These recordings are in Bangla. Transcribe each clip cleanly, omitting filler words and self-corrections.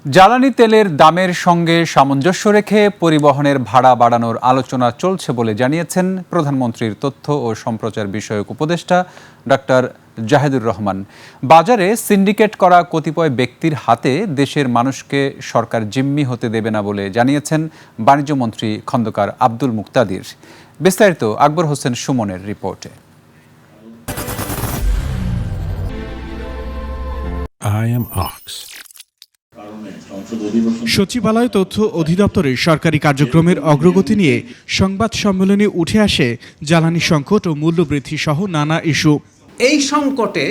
জ্বালানি তেলের দামের সঙ্গে সামঞ্জস্য রেখে পরিবহনের ভাড়া বাড়ানোর আলোচনা চলছে বলে জানিয়েছেন প্রধানমন্ত্রীর তথ্য ও সম্প্রচার বিষয়ক উপদেষ্টা ডক্টর জাহেদুর রহমান। বাজারে সিন্ডিকেট করা কতিপয় ব্যক্তির হাতে দেশের মানুষকে সরকার জিম্মি হতে দেবে না বলে জানিয়েছেন বাণিজ্যমন্ত্রী খন্দকার আব্দুল মুক্তাদির। বিস্তারিত আকবর হোসেন সুমনের রিপোর্টে। সচিবালয় তথ্য অধিদপ্তরের সরকারি কার্যক্রমের অগ্রগতি নিয়ে সংবাদ সম্মেলনে উঠে আসে জ্বালানি সংকট ও মূল্যবৃদ্ধি সহ নানা ইস্যু। এই সংকটে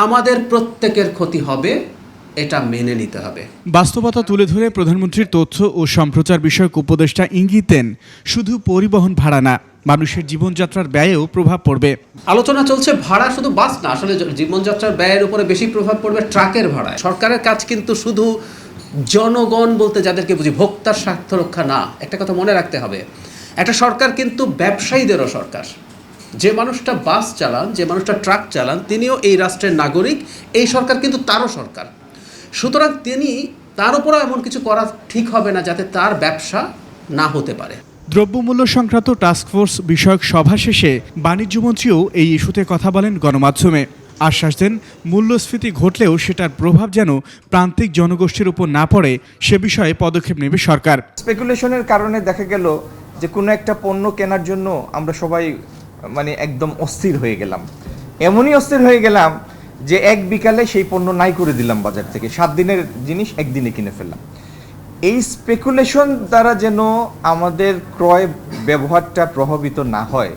আমাদের প্রত্যেকের ক্ষতি হবে, এটা মেনে নিতে হবে। বাস্তবতা তুলে ধরে প্রধানমন্ত্রীর তথ্য ও সম্প্রচার বিষয়ক উপদেষ্টা ইঙ্গিত দেন, শুধু পরিবহন ভাড়া না, মানুষের জীবনযাত্রার ব্যয়েও প্রভাব পড়বে। আলোচনা চলছে ভাড়া শুধু বাস না, আসলে জীবনযাত্রার ব্যয়ের উপরে বেশি প্রভাব পড়বে ট্রাকের ভাড়ায়। সরকারের কাজ কিন্তু শুধু জনগণ বলতে যাদেরকে বুঝি ভোক্তার স্বার্থ রক্ষা না, একটা কথা মনে রাখতে হবে, একটা সরকার কিন্তু ব্যবসায়ীদেরও সরকার। যে মানুষটা বাস চালান, যে মানুষটা ট্রাক চালান, তিনিও এই রাষ্ট্রের নাগরিক, এই সরকার কিন্তু তারও সরকার। সুতরাং তার উপরও এমন কিছু করা ঠিক হবে না যাতে তার ব্যবসা না হতে পারে। দ্রব্যমূল্য সংক্রান্ত টাস্কফোর্স বিষয়ক সভা শেষে বাণিজ্যমন্ত্রীও এই ইস্যুতে কথা বলেন গণমাধ্যমে। আশ্বাস দেন, মূল্যস্ফীতি ঘটলেও সেটার প্রভাব যেন প্রান্তিক জনগোষ্ঠীর উপর না পড়ে সে বিষয়ে পদক্ষেপ নেবে সরকার। স্পেকুলেশনের কারণে দেখা গেল যে কোনো একটা পণ্য কেনার জন্য আমরা সবাই একদম অস্থির হয়ে গেলাম। এমনই অস্থির হয়ে গেলাম যে এক বিকালে সেই পণ্য নাই করে দিলাম বাজার থেকে, 7 দিনের জিনিস একদিনে কিনে ফেললাম। এই স্পেকুলেশন দ্বারা যেন আমাদের ক্রয় ব্যবহারটা প্রভাবিত না হয়,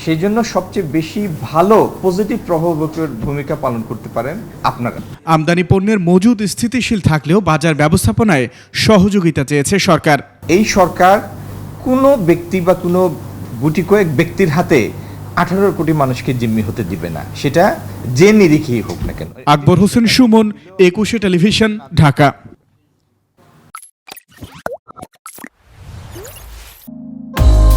সেই জন্য সবচেয়ে বেশি ভালো পজিটিভ প্রভাবকের ভূমিকা পালন করতে পারেন আপনারা। আমদানি পণ্যের মজুদ স্থিতিশীল থাকলেও বাজার ব্যবস্থাপনায় সহযোগিতা চেয়েছে সরকার। এই সরকার কোনো ব্যক্তি বা কোনো গুটি কয়েক ব্যক্তির হাতে 18 কোটি মানুষকে জিম্মি হতে দিবে না, সেটা যে নিরিখেই হোক না কেন। আকবর হোসেন সুমন, 21 টেলিভিশন, ঢাকা।